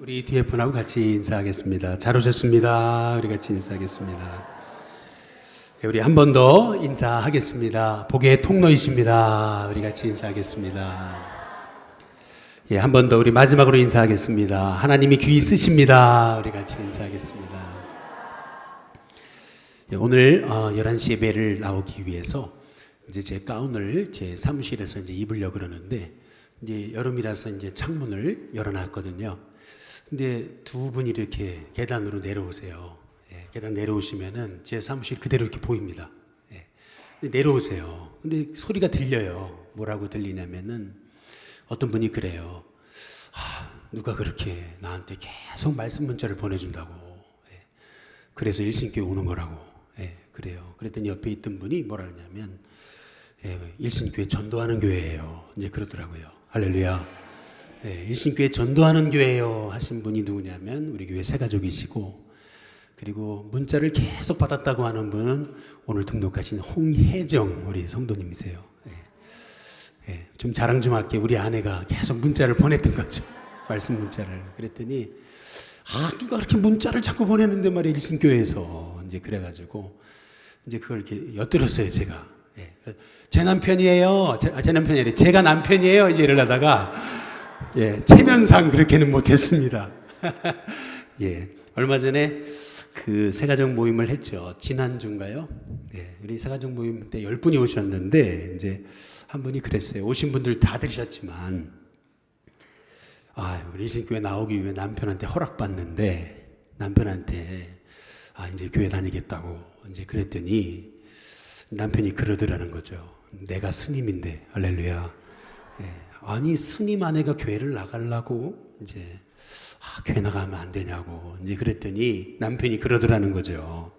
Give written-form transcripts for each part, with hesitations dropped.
우리 뒤에 분하고 같이 인사하겠습니다. 잘 오셨습니다. 우리 같이 인사하겠습니다. 우리 한 번 더 인사하겠습니다. 복의 통로이십니다. 우리 같이 인사하겠습니다. 한 번 더 우리 마지막으로 인사하겠습니다. 하나님이 귀 있으십니다. 우리 같이 인사하겠습니다. 오늘 11시 예배를 나오기 위해서 이제 제 가운을 제 사무실에서 이제 입으려고 그러는데 이제 여름이라서 이제 창문을 열어놨거든요. 근데 두 분이 이렇게 계단으로 내려오세요. 계단 내려오시면은 제 사무실 그대로 이렇게 보입니다. 내려오세요. 근데 소리가 들려요. 뭐라고 들리냐면은 어떤 분이 그래요. 누가 그렇게 나한테 계속 말씀 문자를 보내준다고. 그래서 일신교회 오는 거라고. 그래요. 그랬더니 옆에 있던 분이 뭐라 그러냐면 일신교회 전도하는 교회예요. 이제 그러더라고요. 할렐루야. 일신교회 전도하는 교회예요 하신 분이 누구냐면 우리 교회 새가족이시고, 그리고 문자를 계속 받았다고 하는 분은 오늘 등록하신 홍혜정 우리 성도님이세요. 좀 자랑 좀 할게요. 우리 아내가 계속 문자를 보냈던 거죠. 말씀 문자를. 그랬더니 누가 그렇게 문자를 자꾸 보내는데 말이야, 일신교회에서. 이제 그래가지고 이제 그걸 이렇게 엿들었어요, 제가. 제 남편이에요. 제 남편이 아니라 제가 남편이에요. 이제 이러다가 체면상 그렇게는 못했습니다. 얼마 전에 그 새가족 모임을 했죠. 지난주인가요? 우리 새가족 모임 때 10분이 오셨는데 이제 한 분이 그랬어요. 오신 분들 다 들으셨지만 우리 신교회 나오기 위해 남편한테 허락받는데 남편한테 이제 교회 다니겠다고 이제 그랬더니 남편이 그러더라는 거죠. 내가 스님인데. 할렐루야. 아니 스님 아내가 교회를 나가려고 이제 교회 나가면 안 되냐고 이제 그랬더니 남편이 그러더라는 거죠.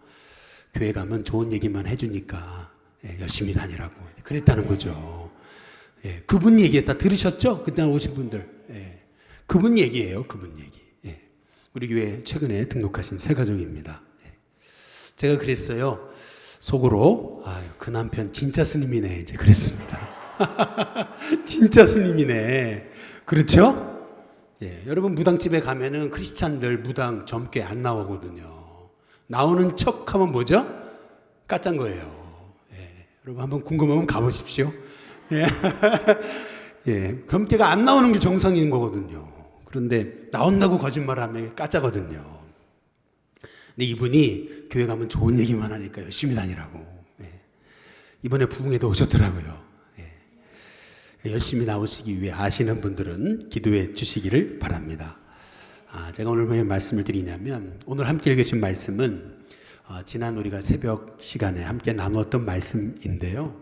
교회 가면 좋은 얘기만 해주니까 열심히 다니라고 그랬다는 거죠. 그분 얘기 다 들으셨죠? 그때 오신 분들. 그분 얘기예요. 그분 얘기. 우리 교회 최근에 등록하신 새가족입니다. 제가 그랬어요. 속으로 그 남편 진짜 스님이네 이제 그랬습니다. 진짜 스님이네. 그렇죠? 여러분 무당집에 가면은 크리스찬들 무당 점괘 안 나오거든요. 나오는 척하면 뭐죠? 까짠 거예요. 여러분 한번 궁금하면 가보십시오. 점괘가 안 나오는 게 정상인 거거든요. 그런데 나온다고 거짓말하면 까짜거든요. 근데 이분이 교회 가면 좋은 얘기만 하니까 열심히 다니라고. 이번에 부흥회도 오셨더라고요. 열심히 나오시기 위해 아시는 분들은 기도해 주시기를 바랍니다. 제가 오늘 왜 말씀을 드리냐면 오늘 함께 읽으신 말씀은 지난 우리가 새벽 시간에 함께 나누었던 말씀인데요.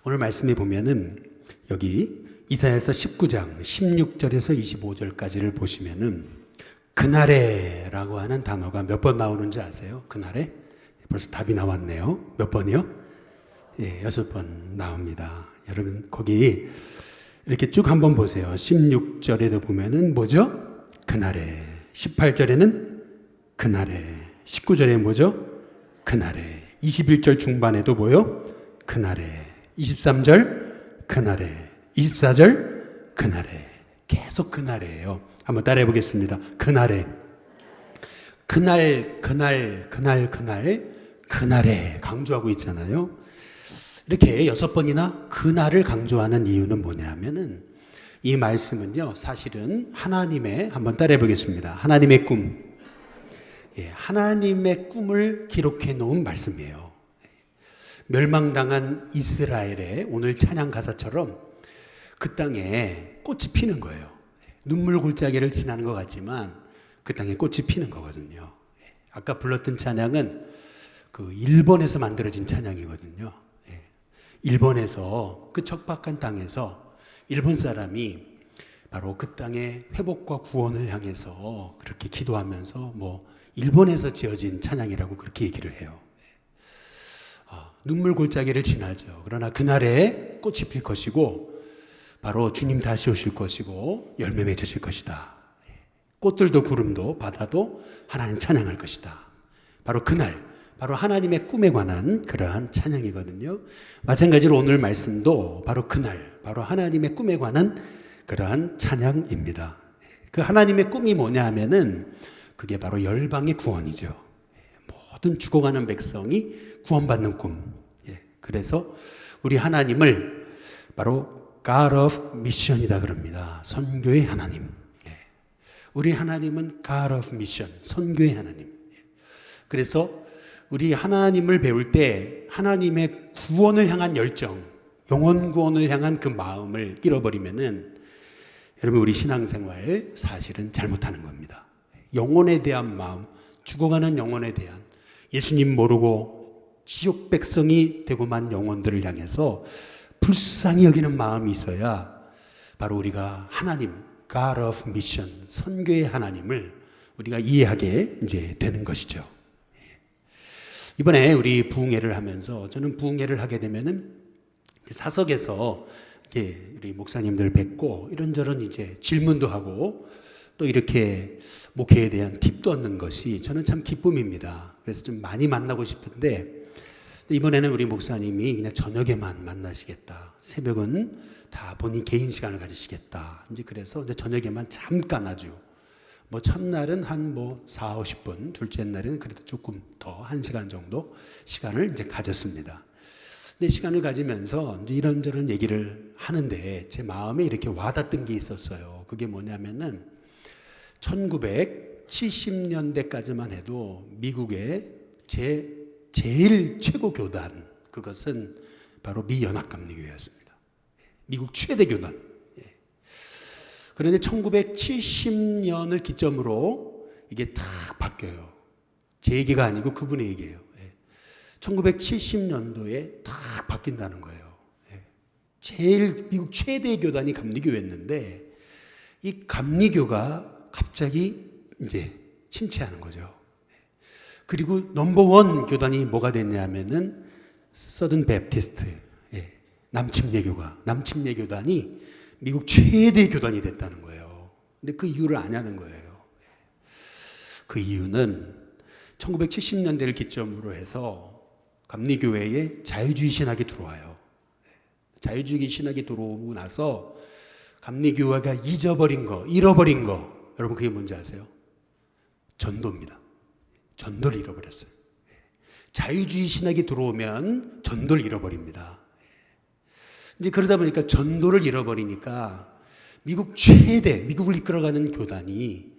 오늘 말씀에 보면은 여기 이사야서 19장 16절에서 25절까지를 보시면은 그날에라고 하는 단어가 몇 번 나오는지 아세요? 그날에? 벌써 답이 나왔네요. 몇 번이요? 6번 나옵니다. 여러분 거기 이렇게 쭉 한번 보세요. 16절에도 보면은 뭐죠? 그날에. 18절에는 그날에. 19절에 뭐죠? 그날에. 21절 중반에도 뭐요? 그날에. 23절 그날에. 24절 그날에. 계속 그날이에요. 한번 따라해 보겠습니다. 그날에. 그날에 강조하고 있잖아요. 이렇게 6번이나 그날을 강조하는 이유는 뭐냐면은 이 말씀은요, 사실은 하나님의, 한번 따라해 보겠습니다. 하나님의 꿈. 하나님의 꿈을 기록해 놓은 말씀이에요. 멸망당한 이스라엘의 오늘 찬양 가사처럼 그 땅에 꽃이 피는 거예요. 눈물 골짜기를 지나는 것 같지만 그 땅에 꽃이 피는 거거든요. 아까 불렀던 찬양은 그 일본에서 만들어진 찬양이거든요. 일본에서 그 척박한 땅에서 일본 사람이 바로 그 땅의 회복과 구원을 향해서 그렇게 기도하면서 일본에서 지어진 찬양이라고 그렇게 얘기를 해요. 눈물 골짜기를 지나죠. 그러나 그날에 꽃이 필 것이고 바로 주님 다시 오실 것이고 열매 맺으실 것이다. 꽃들도 구름도 바다도 하나님 찬양할 것이다. 바로 그날, 바로 하나님의 꿈에 관한 그러한 찬양이거든요. 마찬가지로 오늘 말씀도 바로 그날, 바로 하나님의 꿈에 관한 그러한 찬양입니다. 그 하나님의 꿈이 뭐냐 하면은 그게 바로 열방의 구원이죠. 모든 죽어가는 백성이 구원받는 꿈. 그래서 우리 하나님을 바로 God of Mission이다 그럽니다. 선교의 하나님. 우리 하나님은 God of Mission, 선교의 하나님. 그래서 우리 하나님을 배울 때 하나님의 구원을 향한 열정, 영혼 구원을 향한 그 마음을 잃어버리면은 여러분 우리 신앙생활 사실은 잘못하는 겁니다. 영혼에 대한 마음, 죽어가는 영혼에 대한 예수님 모르고 지옥 백성이 되고만 영혼들을 향해서 불쌍히 여기는 마음이 있어야 바로 우리가 하나님, God of Mission, 선교의 하나님을 우리가 이해하게 이제 되는 것이죠. 이번에 우리 부흥회를 하면서 저는 부흥회를 하게 되면은 사석에서 우리 목사님들 뵙고 이런저런 이제 질문도 하고 또 이렇게 목회에 대한 팁도 얻는 것이 저는 참 기쁨입니다. 그래서 좀 많이 만나고 싶은데 이번에는 우리 목사님이 그냥 저녁에만 만나시겠다. 새벽은 다 본인 개인 시간을 가지시겠다. 이제 그래서 이제 저녁에만 잠깐 아주 첫날은 한 4, 50분, 둘째 날은 그래도 조금 더 1시간 정도 시간을 이제 가졌습니다. 근데 시간을 가지면서 이제 이런저런 얘기를 하는데 제 마음에 이렇게 와닿던 게 있었어요. 그게 뭐냐면은 1970년대까지만 해도 미국의 제일 최고 교단, 그것은 바로 미연합감리교회였습니다. 미국 최대 교단. 그런데 1970년을 기점으로 이게 딱 바뀌어요. 제 얘기가 아니고 그분의 얘기예요. 1970년도에 딱 바뀐다는 거예요. 제일 미국 최대 교단이 감리교였는데 이 감리교가 갑자기 이제 침체하는 거죠. 그리고 넘버원 교단이 뭐가 됐냐면은 서든 베프티스트, 남침례 교단이 미국 최대 교단이 됐다는 거예요. 근데 그 이유를 아냐는 거예요. 그 이유는 1970년대를 기점으로 해서 감리교회에 자유주의 신학이 들어와요. 자유주의 신학이 들어오고 나서 감리교회가 잃어버린 거, 여러분 그게 뭔지 아세요? 전도입니다. 전도를 잃어버렸어요. 자유주의 신학이 들어오면 전도를 잃어버립니다. 이제 그러다 보니까 전도를 잃어버리니까 미국을 이끌어가는 교단이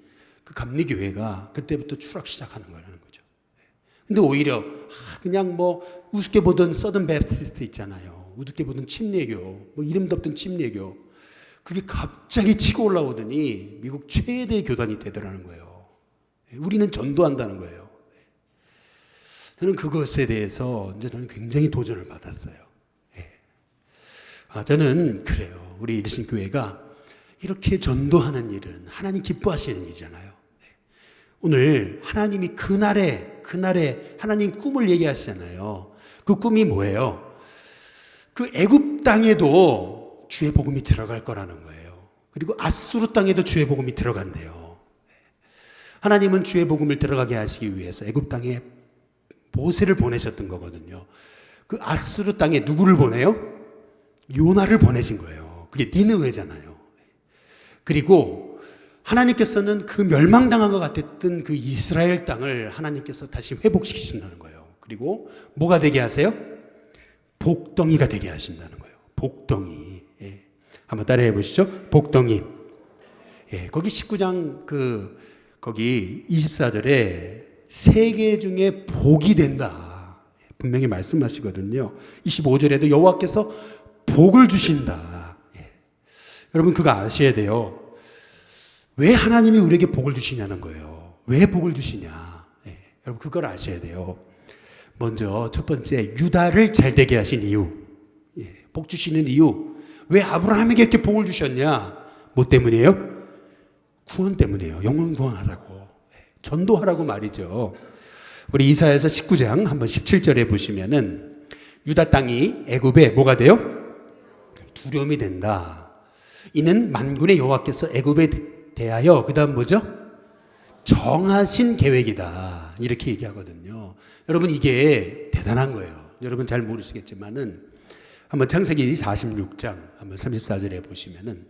그 감리교회가 그때부터 추락 시작하는 거라는 거죠. 근데 오히려 그냥 우습게 보던 서든 베프티스트 있잖아요. 우습게 보던 침례교, 이름도 없던 침례교. 그게 갑자기 치고 올라오더니 미국 최대 교단이 되더라는 거예요. 우리는 전도한다는 거예요. 저는 그것에 대해서 이제 저는 굉장히 도전을 받았어요. 저는 그래요. 우리 일신교회가 이렇게 전도하는 일은 하나님 기뻐하시는 일이잖아요. 오늘 하나님이 그날에 하나님 꿈을 얘기하시잖아요. 그 꿈이 뭐예요? 그 애굽 땅에도 주의 복음이 들어갈 거라는 거예요. 그리고 아수르 땅에도 주의 복음이 들어간대요. 하나님은 주의 복음을 들어가게 하시기 위해서 애굽 땅에 모세를 보내셨던 거거든요. 그 아수르 땅에 누구를 보내요? 요나를 보내신 거예요. 그게 니느웨잖아요. 그리고 하나님께서는 그 멸망당한 것 같았던 그 이스라엘 땅을 하나님께서 다시 회복시키신다는 거예요. 그리고 뭐가 되게 하세요? 복덩이가 되게 하신다는 거예요. 복덩이. 한번 따라해 보시죠. 복덩이. 거기 19장 거기 24절에 세계 중에 복이 된다. 분명히 말씀하시거든요. 25절에도 여호와께서 복을 주신다. 여러분 그거 아셔야 돼요. 왜 하나님이 우리에게 복을 주시냐는 거예요. 왜 복을 주시냐. 여러분 그걸 아셔야 돼요. 먼저 첫 번째 유다를 잘 되게 하신 이유. 복 주시는 이유. 왜 아브라함에게 이렇게 복을 주셨냐. 뭐 때문이에요? 구원 때문이에요. 영혼 구원하라고. 전도하라고 말이죠. 우리 이사야서 19장 한번 17절에 보시면은 유다 땅이 애굽에 뭐가 돼요? 두려움이 된다. 이는 만군의 여호와께서 애굽에 대하여 그다음 뭐죠? 정하신 계획이다. 이렇게 얘기하거든요. 여러분 이게 대단한 거예요. 여러분 잘 모르시겠지만은 한번 창세기 46장 한번 34절에 보시면은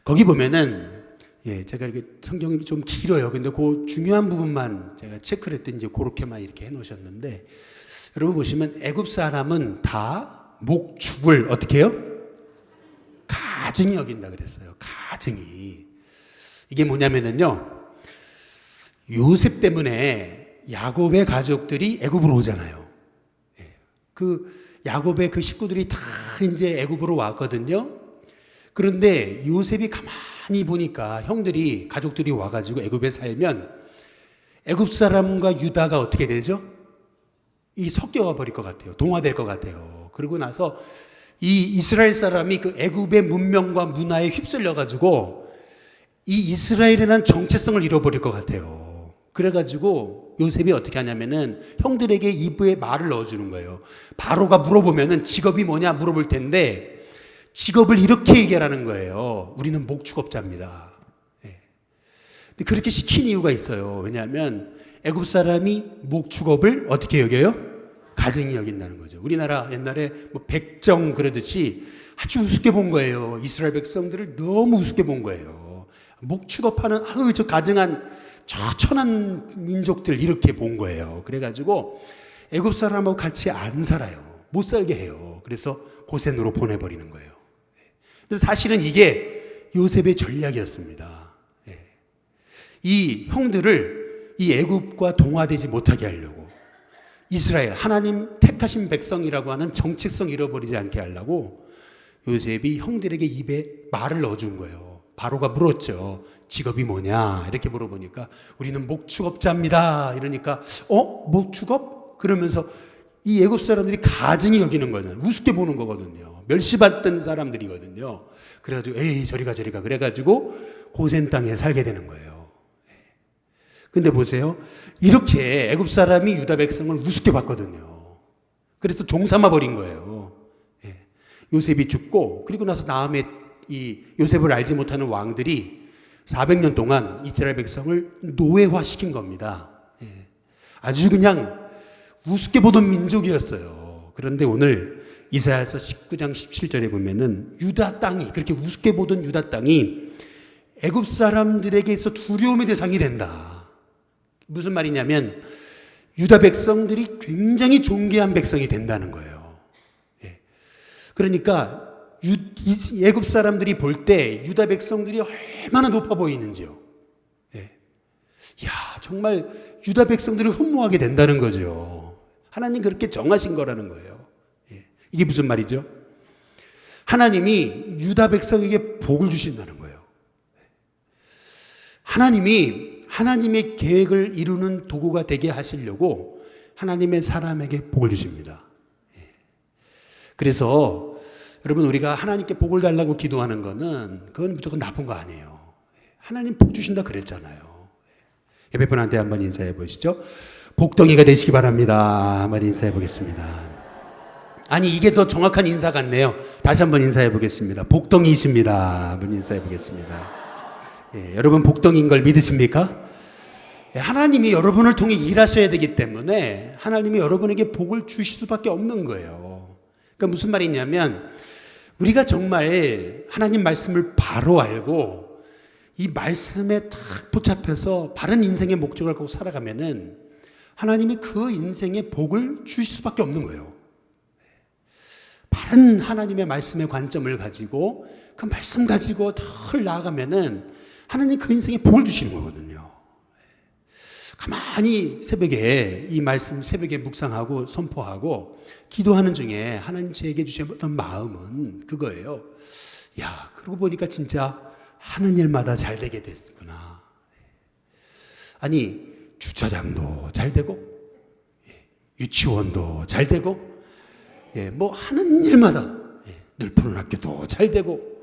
거기 보면은 예, 제가 이렇게 성경이 좀 길어요. 근데 그 중요한 부분만 제가 체크를 했더니 이제 그렇게만 이렇게 해놓으셨는데, 여러분 보시면 애굽 사람은 다 목축을 어떻게 해요? 가증히 여긴다 그랬어요. 가증히. 이게 뭐냐면은요, 요셉 때문에 야곱의 가족들이 애굽으로 오잖아요. 예, 그 야곱의 그 식구들이 다 이제 애굽으로 왔거든요. 그런데 요셉이 가만히 보니까 형들이 가족들이 와가지고 애굽에 살면 애굽 사람과 유다가 어떻게 되죠? 이 섞여가 버릴 것 같아요. 동화될 것 같아요. 그러고 나서 이 이스라엘 사람이 그 애굽의 문명과 문화에 휩쓸려 가지고 이 이스라엘이라는 정체성을 잃어버릴 것 같아요. 그래가지고 요셉이 어떻게 하냐면은 형들에게 입에 말을 넣어주는 거예요. 바로가 물어보면은 직업이 뭐냐 물어볼 텐데 직업을 이렇게 얘기하라는 거예요. 우리는 목축업자입니다. 네. 근데 그렇게 시킨 이유가 있어요. 왜냐하면 애굽 사람이 목축업을 어떻게 여겨요? 가증히 여긴다는 거죠. 우리나라 옛날에 뭐 백정 그러듯이 아주 우습게 본 거예요. 이스라엘 백성들을 너무 우습게 본 거예요. 목축업하는 저 가증한 저 천한 민족들 이렇게 본 거예요. 그래가지고 애굽 사람하고 같이 안 살아요. 못 살게 해요. 그래서 고센으로 보내버리는 거예요. 그래서 사실은 이게 요셉의 전략이었습니다. 이 형들을 이 애굽과 동화되지 못하게 하려고, 이스라엘 하나님 택하신 백성이라고 하는 정체성 잃어버리지 않게 하려고 요셉이 형들에게 입에 말을 넣어준 거예요. 바로가 물었죠. 직업이 뭐냐 이렇게 물어보니까 우리는 목축업자입니다. 이러니까 목축업? 그러면서 이 애굽 사람들이 가증히 여기는 거잖아요. 우습게 보는 거거든요. 멸시받던 사람들이거든요. 그래가지고 에이 저리 가 그래가지고 고센 땅에 살게 되는 거예요. 근데 보세요. 이렇게 애굽 사람이 유다 백성을 우습게 봤거든요. 그래서 종삼아 버린 거예요. 요셉이 죽고 그리고 나서 다음에 이 요셉을 알지 못하는 왕들이 400년 동안 이스라엘 백성을 노예화시킨 겁니다. 아주 그냥 우습게 보던 민족이었어요. 그런데 오늘 이사야서 19장 17절에 보면은 유다 땅이, 그렇게 우습게 보던 유다 땅이 애굽 사람들에게서 두려움의 대상이 된다. 무슨 말이냐면 유다 백성들이 굉장히 존귀한 백성이 된다는 거예요. 그러니까 애굽 사람들이 볼 때 유다 백성들이 얼마나 높아 보이는지요. 야, 정말 유다 백성들을 흠모하게 된다는 거죠. 하나님 그렇게 정하신 거라는 거예요. 이게 무슨 말이죠? 하나님이 유다 백성에게 복을 주신다는 거예요. 하나님이 하나님의 계획을 이루는 도구가 되게 하시려고 하나님의 사람에게 복을 주십니다. 그래서 여러분 우리가 하나님께 복을 달라고 기도하는 거는 그건 무조건 나쁜 거 아니에요. 하나님 복 주신다 그랬잖아요. 옆에 분한테 한번 인사해 보시죠. 복덩이가 되시기 바랍니다. 한번 인사해 보겠습니다. 아니 이게 더 정확한 인사 같네요. 다시 한번 인사해 보겠습니다. 복덩이십니다. 한번 인사해 보겠습니다. 여러분 복덩이인 걸 믿으십니까? 하나님이 여러분을 통해 일하셔야 되기 때문에 하나님이 여러분에게 복을 주실 수밖에 없는 거예요. 그러니까 무슨 말이냐면 우리가 정말 하나님 말씀을 바로 알고 이 말씀에 딱 붙잡혀서 바른 인생의 목적을 갖고 살아가면은 하나님이 그 인생의 복을 주실 수밖에 없는 거예요. 바른 하나님의 말씀의 관점을 가지고 그 말씀 가지고 덜 나아가면은 하나님 그 인생에 복을 주시는 거거든요. 가만히 새벽에 이 말씀 새벽에 묵상하고 선포하고 기도하는 중에 하나님 제게 주셨던 마음은 그거예요. 야, 그러고 보니까 진짜 하는 일마다 잘 되게 됐구나. 아니 주차장도 잘 되고 유치원도 잘 되고 뭐 하는 일마다 늘 푸른 학교도 잘 되고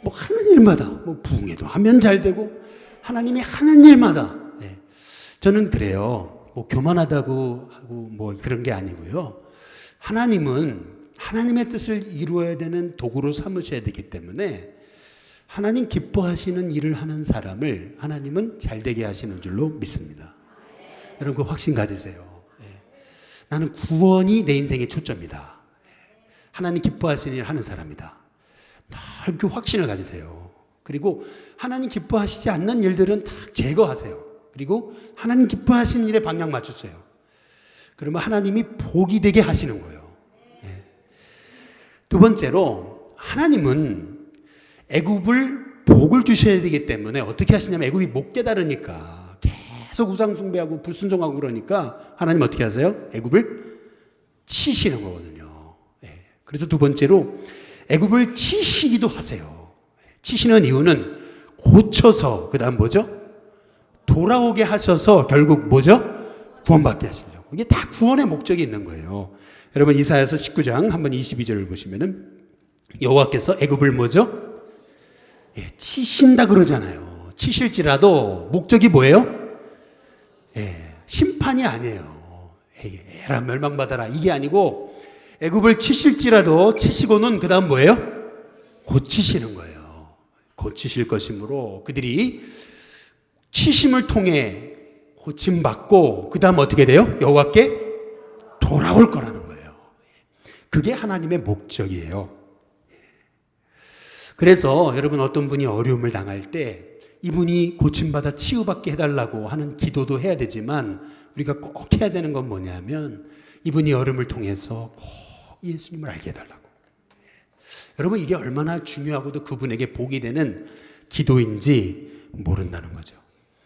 뭐 하는 일마다 뭐 부흥회도 하면 잘 되고 하나님이 하는 일마다 저는 그래요. 뭐 교만하다고 하고 뭐 그런 게 아니고요. 하나님은 하나님의 뜻을 이루어야 되는 도구로 삼으셔야 되기 때문에 하나님 기뻐하시는 일을 하는 사람을 하나님은 잘되게 하시는 줄로 믿습니다. 여러분 그 확신 가지세요. 나는 구원이 내 인생의 초점이다. 하나님 기뻐하시는 일을 하는 사람이다. 늘 그 확신을 가지세요. 그리고 하나님 기뻐하시지 않는 일들은 다 제거하세요. 그리고 하나님 기뻐하시는 일에 방향 맞추세요. 그러면 하나님이 복이 되게 하시는 거예요. 두 번째로 하나님은 애굽을 복을 주셔야 되기 때문에 어떻게 하시냐면 애굽이 못 깨달으니까 계속 우상 숭배하고 불순종하고 그러니까 하나님 어떻게 하세요? 애굽을 치시는 거거든요. 그래서 두 번째로 애굽을 치시기도 하세요. 치시는 이유는 고쳐서 그다음 뭐죠? 돌아오게 하셔서 결국 뭐죠? 구원받게 하시려고. 이게 다 구원의 목적이 있는 거예요. 여러분 이사야서 19장 한번 22절을 보시면은 여호와께서 애굽을 뭐죠? 치신다 그러잖아요. 치실지라도 목적이 뭐예요? 심판이 아니에요. 에라 멸망받아라 이게 아니고 애굽을 치실지라도 치시고는 그 다음 뭐예요? 고치시는 거예요. 고치실 것이므로 그들이 치심을 통해 고침받고 그 다음 어떻게 돼요? 여호와께 돌아올 거라는 거예요. 그게 하나님의 목적이에요. 그래서 여러분 어떤 분이 어려움을 당할 때 이분이 고침받아 치유받게 해달라고 하는 기도도 해야 되지만 우리가 꼭 해야 되는 건 뭐냐면 이분이 어려움을 통해서 꼭 예수님을 알게 해달라고. 여러분 이게 얼마나 중요하고도 그분에게 복이 되는 기도인지 모른다는 거죠.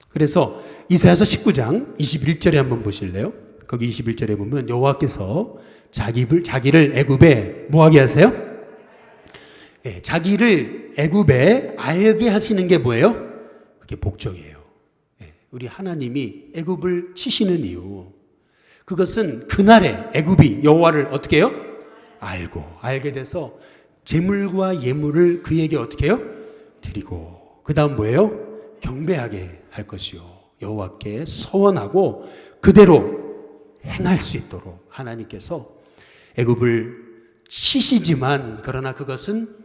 그래서 이사야서 19장 21절에 한번 보실래요? 거기 21절에 보면 여호와께서 자기를 애굽에 뭐하게 하세요? 자기를 애굽에 알게 하시는 게 뭐예요? 그게 목적이에요. 우리 하나님이 애굽을 치시는 이유 그것은 그날에 애굽이 여호와를 어떻게 해요? 알게 돼서 재물과 예물을 그에게 어떻게 해요? 드리고 그 다음 뭐예요? 경배하게 할 것이요 여호와께 서원하고 그대로 행할 수 있도록 하나님께서 애굽을 치시지만 그러나 그것은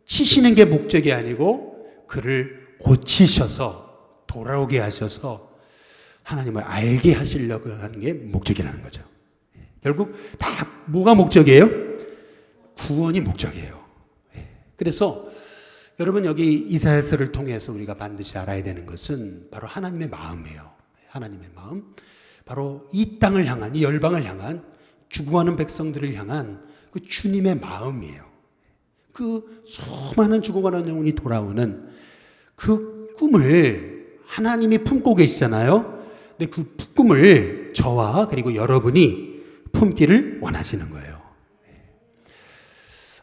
치시는 게 목적이 아니고 그를 고치셔서 돌아오게 하셔서 하나님을 알게 하시려고 하는 게 목적이라는 거죠. 결국 다 뭐가 목적이에요? 구원이 목적이에요. 그래서 여러분 여기 이사야서를 통해서 우리가 반드시 알아야 되는 것은 바로 하나님의 마음이에요. 하나님의 마음. 바로 이 땅을 향한 이 열방을 향한 죽어가는 백성들을 향한 그 주님의 마음이에요. 그 수많은 죽어가는 영혼이 돌아오는 그 꿈을 하나님이 품고 계시잖아요. 근데 그 꿈을 저와 그리고 여러분이 품기를 원하시는 거예요.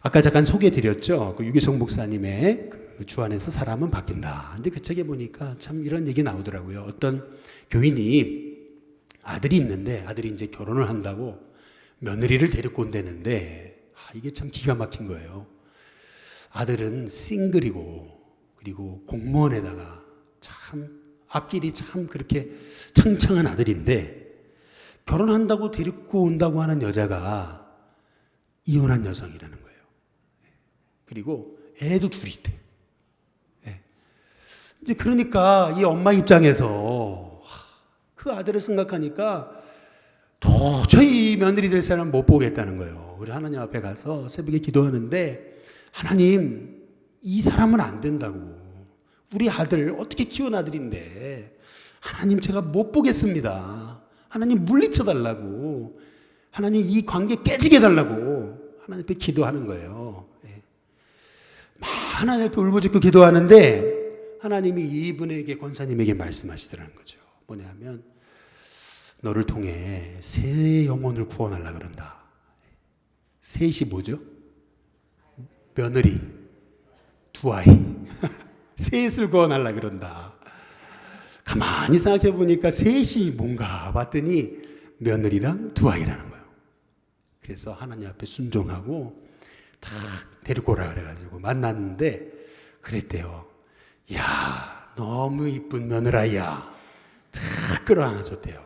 아까 잠깐 소개해드렸죠. 그 유기성 목사님의 그 주 안에서 사람은 바뀐다. 근데 그 책에 보니까 참 이런 얘기 나오더라고요. 어떤 교인이 아들이 있는데 아들이 이제 결혼을 한다고 며느리를 데리고 온다는데 이게 참 기가 막힌 거예요. 아들은 싱글이고 그리고 공무원에다가 참 앞길이 참 그렇게 창창한 아들인데 결혼한다고 데리고 온다고 하는 여자가 이혼한 여성이라는 거예요. 그리고 애도 둘이 있대. 이제 그러니까 이 엄마 입장에서 그 아들을 생각하니까 도저히 며느리 될 사람 못 보겠다는 거예요. 우리 하나님 앞에 가서 새벽에 기도하는데 하나님 이 사람은 안 된다고. 우리 아들 어떻게 키운 아들인데 하나님 제가 못 보겠습니다. 하나님 물리쳐 달라고. 하나님 이 관계 깨지게 해달라고 하나님 앞에 기도하는 거예요. 막 하나님 앞에 울부짖고 기도하는데 하나님이 이분에게 권사님에게 말씀하시더라는 거죠. 뭐냐면 너를 통해 새 영혼을 구원하려고 그런다. 셋이 뭐죠? 며느리, 두 아이. 셋을 구원하려고 그런다. 가만히 생각해 보니까 셋이 뭔가 봤더니 며느리랑 두 아이라는 거예요. 그래서 하나님 앞에 순종하고 다 데리고 오라 그래가지고 만났는데 그랬대요. 야, 너무 이쁜 며느라야. 다 끌어안아 줬대요.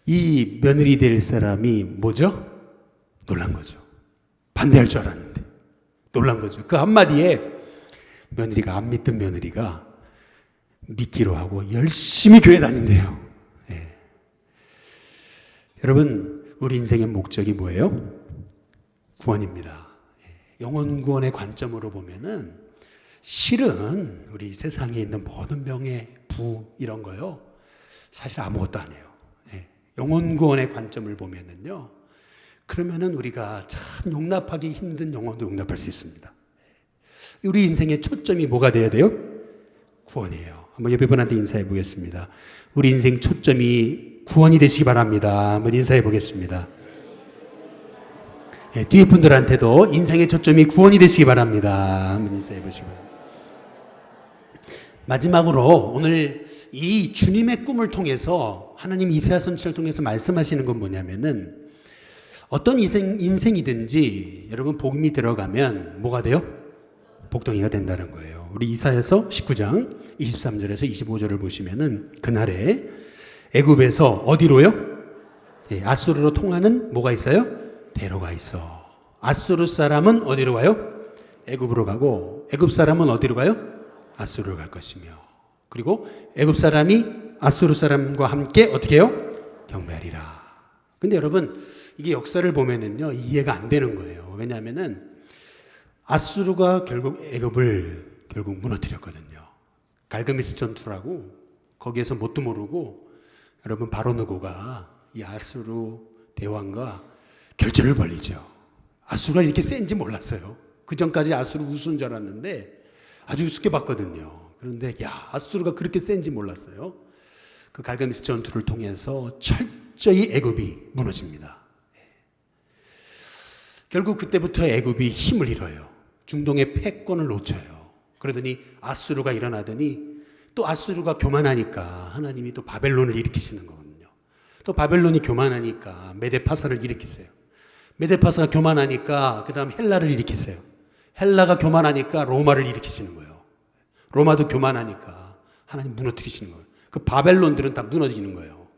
이 며느리 될 사람이 뭐죠? 놀란 거죠. 반대할 줄 알았는데 놀란 거죠. 그 한마디에 며느리가 안 믿던 며느리가 믿기로 하고 열심히 교회 다닌대요. 여러분 우리 인생의 목적이 뭐예요? 구원입니다. 영혼 구원의 관점으로 보면은 실은 우리 세상에 있는 모든 명예, 부 이런 거요 사실 아무것도 아니에요. 영혼 구원의 관점을 보면은요, 그러면은 우리가 참 용납하기 힘든 영혼도 용납할 수 있습니다. 우리 인생의 초점이 뭐가 돼야 돼요? 구원이에요. 한번 옆에 분한테 인사해 보겠습니다. 우리 인생 초점이 구원이 되시기 바랍니다. 한번 인사해 보겠습니다. 뒤에 분들한테도 인생의 초점이 구원이 되시기 바랍니다. 한번 인사해 보시기 바랍니다. 마지막으로 오늘 이 주님의 꿈을 통해서 하나님 이사야 선지자를 통해서 말씀하시는 건 뭐냐면은, 어떤 인생이든지 여러분 복음이 들어가면 뭐가 돼요? 복덩이가 된다는 거예요. 우리 이사야서 19장 23절에서 25절을 보시면은 그날에 애굽에서 어디로요? 아수르로 통하는 뭐가 있어요? 대로가 있어. 아수르 사람은 어디로 가요? 애굽으로 가고, 애굽 사람은 어디로 가요? 아수르로 갈 것이며, 그리고 애굽 사람이 아수르 사람과 함께 어떻게 해요? 경배하리라. 근데 여러분 이게 역사를 보면은요 이해가 안 되는 거예요. 왜냐하면은 아수르가 결국 애굽을 결국 무너뜨렸거든요. 갈그미스 전투라고, 거기에서 뭣도 모르고 여러분 바로느고가 이 아수르 대왕과 결전을 벌이죠. 아수르가 이렇게 센지 몰랐어요. 그 전까지 아수르 우스운 줄 알았는데 아주 우습게 봤거든요. 그런데 아수르가 그렇게 센지 몰랐어요. 그 갈그미스 전투를 통해서 철저히 애굽이 무너집니다. 결국 그때부터 애굽이 힘을 잃어요. 중동의 패권을 놓쳐요. 그러더니 아수르가 일어나더니 또 아수르가 교만하니까 하나님이 또 바벨론을 일으키시는 거거든요. 또 바벨론이 교만하니까 메데파사를 일으키세요. 메데파사가 교만하니까 그 다음 헬라를 일으키세요. 헬라가 교만하니까 로마를 일으키시는 거예요. 로마도 교만하니까 하나님 무너뜨리시는 거예요. 그 바벨론들은 다 무너지는 거예요.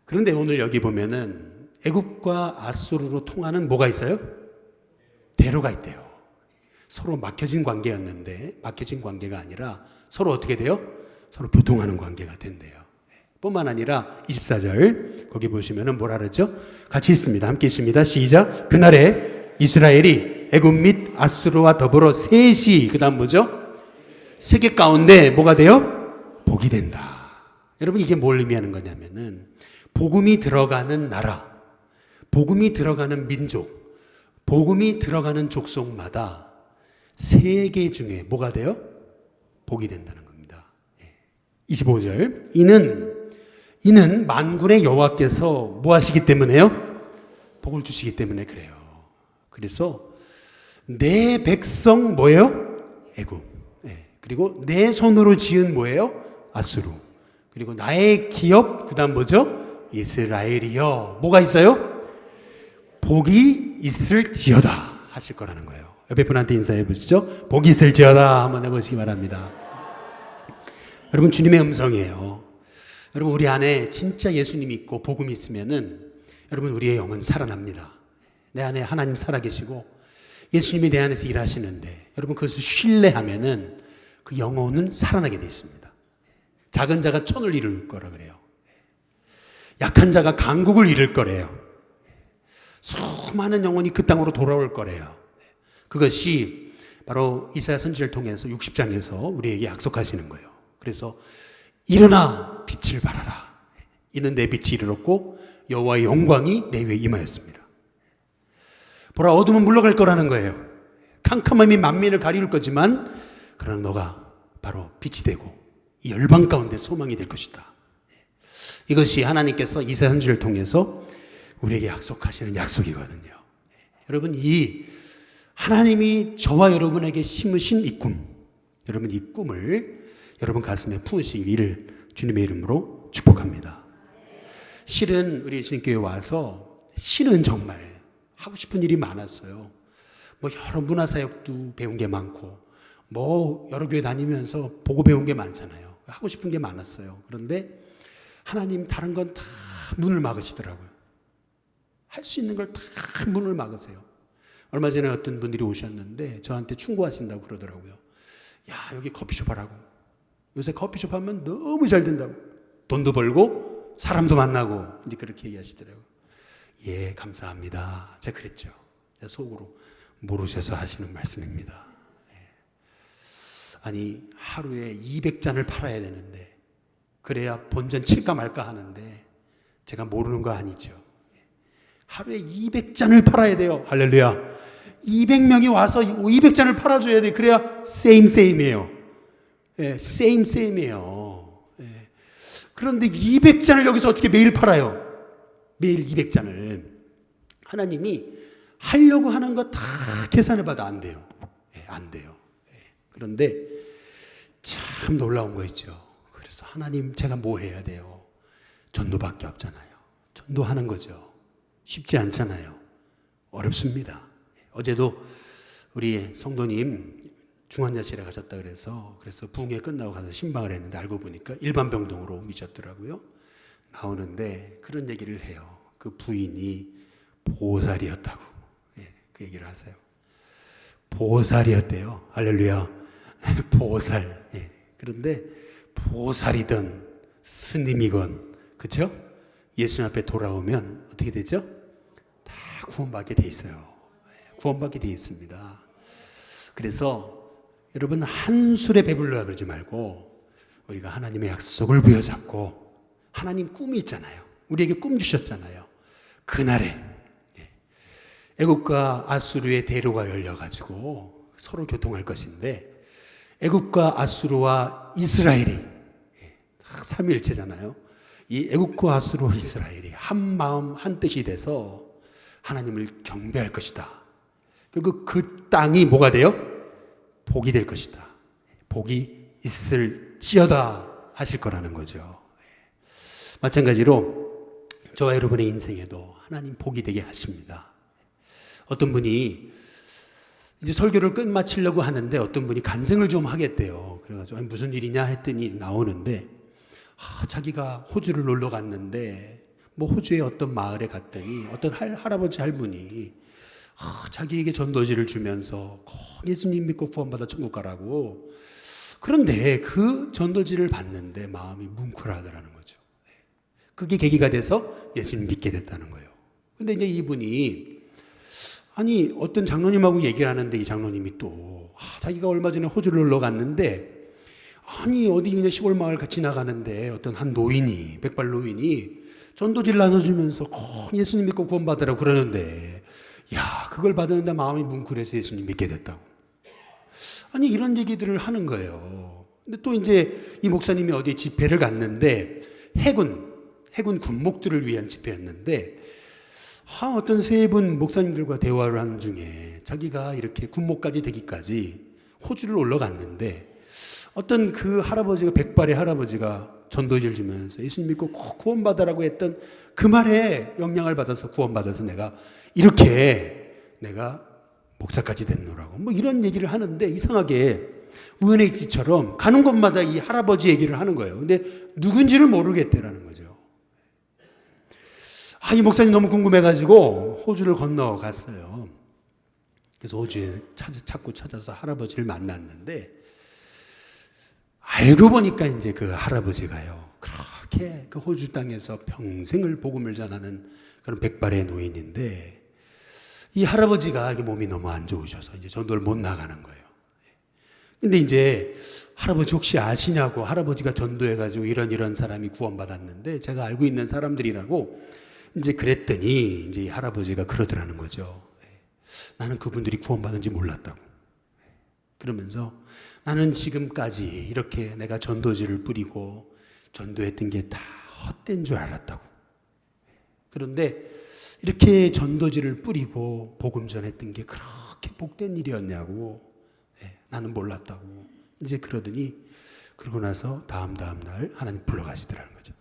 그런데 오늘 여기 보면은 애굽과 아수르로 통하는 뭐가 있어요? 대로가 있대요. 서로 막혀진 관계였는데 막혀진 관계가 아니라 서로 어떻게 돼요? 서로 교통하는 관계가 된대요. 뿐만 아니라 24절 거기 보시면은 뭐라 그러죠? 같이 읽습니다. 함께 읽습니다. 시작. 그날에 이스라엘이 애굽 및 아수르와 더불어 셋이, 그 다음 뭐죠? 세계 가운데 뭐가 돼요? 복이 된다. 여러분 이게 뭘 의미하는 거냐면은 복음이 들어가는 나라, 복음이 들어가는 민족, 복음이 들어가는 족속마다 세계 중에 뭐가 돼요? 복이 된다는 겁니다. 25절 이는 만군의 여호와께서 뭐 하시기 때문에요? 복을 주시기 때문에 그래요. 그래서 내 백성 뭐예요? 애굽. 그리고 내 손으로 지은 뭐예요? 아수르. 그리고 나의 기업, 그 다음 뭐죠? 이스라엘이요. 뭐가 있어요? 복이 있을지어다 하실 거라는 거예요. 옆에 분한테 인사해 보시죠. 복이 있을지어다 한번 해보시기 바랍니다. 여러분 주님의 음성이에요. 여러분 우리 안에 진짜 예수님 있고 복음이 있으면은 여러분 우리의 영은 살아납니다. 내 안에 하나님 살아계시고 예수님이 내 안에서 일하시는데 여러분 그것을 신뢰하면은 그 영혼은 살아나게 되어 있습니다. 작은 자가 천을 이룰 거라 그래요. 약한 자가 강국을 이룰 거래요. 수많은 영혼이 그 땅으로 돌아올 거래요. 그것이 바로 이사야 선지자를 통해서 60장에서 우리에게 약속하시는 거예요. 그래서 일어나 빛을 발하라. 이는 내 빛이 이르렀고 여호와의 영광이 내 위에 임하였습니다. 보라 어둠은 물러갈 거라는 거예요. 캄캄함이 만민을 가리울 거지만 그러나 너가 바로 빛이 되고 이 열방 가운데 소망이 될 것이다. 이것이 하나님께서 이사야 선지자를 통해서 우리에게 약속하시는 약속이거든요. 여러분 이 하나님이 저와 여러분에게 심으신 이 꿈, 여러분 이 꿈을 여러분 가슴에 품으시기를 주님의 이름으로 축복합니다. 실은 우리 예수님교회 와서 실은 정말 하고 싶은 일이 많았어요. 뭐 여러 문화사역도 배운 게 많고 뭐 여러 교회 다니면서 보고 배운 게 많잖아요. 하고 싶은 게 많았어요. 그런데 하나님 다른 건 다 문을 막으시더라고요. 할 수 있는 걸 다 문을 막으세요. 얼마 전에 어떤 분들이 오셨는데 저한테 충고하신다고 그러더라고요. 야 여기 커피숍 하라고. 요새 커피숍 하면 너무 잘 된다고. 돈도 벌고 사람도 만나고 이제 그렇게 얘기하시더라고요. 예 감사합니다. 제가 그랬죠. 제가 속으로 모르셔서 하시는 말씀입니다. 아니 하루에 200잔을 팔아야 되는데 그래야 본전 칠까 말까 하는데 제가 모르는 거 아니죠. 하루에 200잔을 팔아야 돼요. 할렐루야. 200명이 와서 200잔을 팔아줘야 돼. 그래야 세임이에요. 예, 세임이에요. 예. 그런데 200잔을 여기서 어떻게 매일 팔아요? 매일 200잔을. 하나님이 하려고 하는 거 다 계산해봐도 안 돼요. 예, 안 돼요. 예. 그런데 참 놀라운 거 있죠. 그래서 하나님 제가 뭐 해야 돼요? 전도밖에 없잖아요. 전도하는 거죠. 쉽지 않잖아요. 어렵습니다. 어제도 우리 성도님 중환자실에 가셨다 그래서 부흥회 끝나고 가서 신방을 했는데 알고 보니까 일반 병동으로 옮기셨더라고요. 나오는데 그런 얘기를 해요. 그 부인이 보살이었다고. 예, 그 얘기를 하세요. 보살이었대요. 할렐루야. 보살. 예. 그런데 보살이든 스님이건 그렇죠? 예수님 앞에 돌아오면 어떻게 되죠? 다 구원받게 돼 있어요. 구원받게 돼 있습니다. 그래서 여러분 한술에 배불러 그러지 말고 우리가 하나님의 약속을 부여잡고 하나님 꿈이 있잖아요. 우리에게 꿈 주셨잖아요. 그날에 애국과 아수르의 대로가 열려가지고 서로 교통할 것인데 애국과 아수르와 이스라엘이 삼위일체잖아요. 이 애국과 아수르와 이스라엘이 한 마음 한 뜻이 돼서 하나님을 경배할 것이다. 그리고 그 땅이 뭐가 돼요? 복이 될 것이다. 복이 있을지어다 하실 거라는 거죠. 마찬가지로 저와 여러분의 인생에도 하나님 복이 되게 하십니다. 어떤 분이 이제 설교를 끝마치려고 하는데 어떤 분이 간증을 좀 하겠대요. 그래가지고 무슨 일이냐 했더니 나오는데 자기가 호주를 놀러 갔는데 뭐 호주의 어떤 마을에 갔더니 어떤 할아버지 할머니 자기에게 전도지를 주면서 예수님 믿고 구원받아 천국 가라고. 그런데 그 전도지를 받는데 마음이 뭉클하더라는 거죠. 그게 계기가 돼서 예수님 믿게 됐다는 거예요. 근데 이제 이분이 아니 어떤 장로님하고 얘기를 하는데 이 장로님이 또 자기가 얼마 전에 호주를 놀러 갔는데 아니 어디 그냥 시골 마을 같이 나가는데 어떤 한 노인이 백발 노인이 전도지를 나눠주면서 예수님 믿고 구원받으라고 그러는데 야 그걸 받았는데 마음이 뭉클해서 예수님 믿게 됐다고. 아니 이런 얘기들을 하는 거예요. 근데 또 이제 이 목사님이 어디 집회를 갔는데 해군 군목들을 위한 집회였는데 어떤 세 분 목사님들과 대화를 하는 중에 자기가 이렇게 군목까지 되기까지 호주를 올라갔는데 어떤 그 할아버지가 백발의 할아버지가 전도지를 주면서 예수님 믿고 구원받으라고 했던 그 말에 영향을 받아서 구원받아서 내가 목사까지 됐노라고 뭐 이런 얘기를 하는데 이상하게 우연의 일치처럼 가는 곳마다 이 할아버지 얘기를 하는 거예요. 근데 누군지를 모르겠대라는 거죠. 이 목사님 너무 궁금해가지고 호주를 건너갔어요. 그래서 호주에 찾아서 할아버지를 만났는데 알고 보니까 이제 그 할아버지가요. 그렇게 그 호주 땅에서 평생을 복음을 전하는 그런 백발의 노인인데 이 할아버지가 이렇게 몸이 너무 안 좋으셔서 이제 전도를 못 나가는 거예요. 근데 이제 할아버지 혹시 아시냐고 할아버지가 전도해가지고 이런 사람이 구원받았는데 제가 알고 있는 사람들이라고 이제 그랬더니 이제 이 할아버지가 그러더라는 거죠. 나는 그분들이 구원받은지 몰랐다고. 그러면서 나는 지금까지 이렇게 내가 전도지를 뿌리고 전도했던 게 다 헛된 줄 알았다고. 그런데 이렇게 전도지를 뿌리고 복음 전했던 게 그렇게 복된 일이었냐고. 나는 몰랐다고. 이제 그러더니 그러고 나서 다음 날 하나님 불러가시더라는 거죠.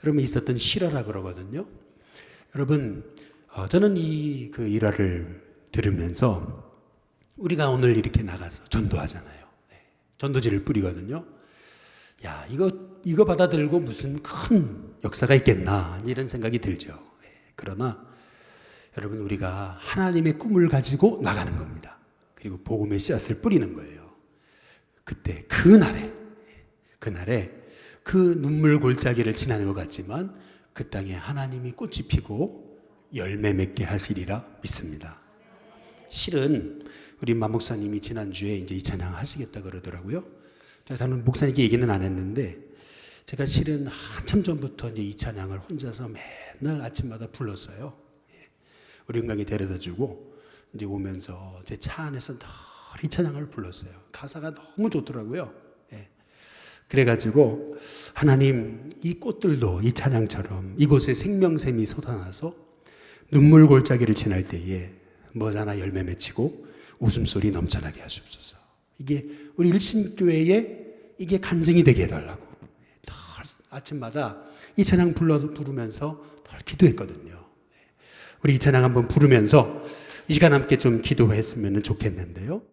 여러분 있었던 실화라 그러거든요. 여러분 저는 그 일화를 들으면서 우리가 오늘 이렇게 나가서 전도하잖아요. 전도지를 뿌리거든요. 야 이거 받아들고 무슨 큰 역사가 있겠나 이런 생각이 들죠. 그러나 여러분 우리가 하나님의 꿈을 가지고 나가는 겁니다. 그리고 복음의 씨앗을 뿌리는 거예요. 그때 그날에 그 눈물 골짜기를 지나는 것 같지만 그 땅에 하나님이 꽃이 피고 열매 맺게 하시리라 믿습니다. 실은 우리 마 목사님이 지난주에 이제 이 찬양 하시겠다 그러더라고요. 저는 목사님께 얘기는 안 했는데 제가 실은 한참 전부터 이제 이 찬양을 혼자서 맨날 아침마다 불렀어요. 우리 은강에 데려다 주고 이제 오면서 제 차 안에서 늘 이 찬양을 불렀어요. 가사가 너무 좋더라고요. 그래가지고 하나님, 이 꽃들도 이 찬양처럼 이곳에 생명샘이 솟아나서 눈물 골짜기를 지날 때에 머자나 열매 맺히고 웃음소리 넘쳐나게 하시옵소서. 이게 우리 일신교회에 이게 간증이 되게 해달라고 늘 아침마다 이 찬양 부르면서 늘 기도했거든요. 우리 이 찬양 한번 부르면서 이 시간 함께 좀 기도했으면 좋겠는데요.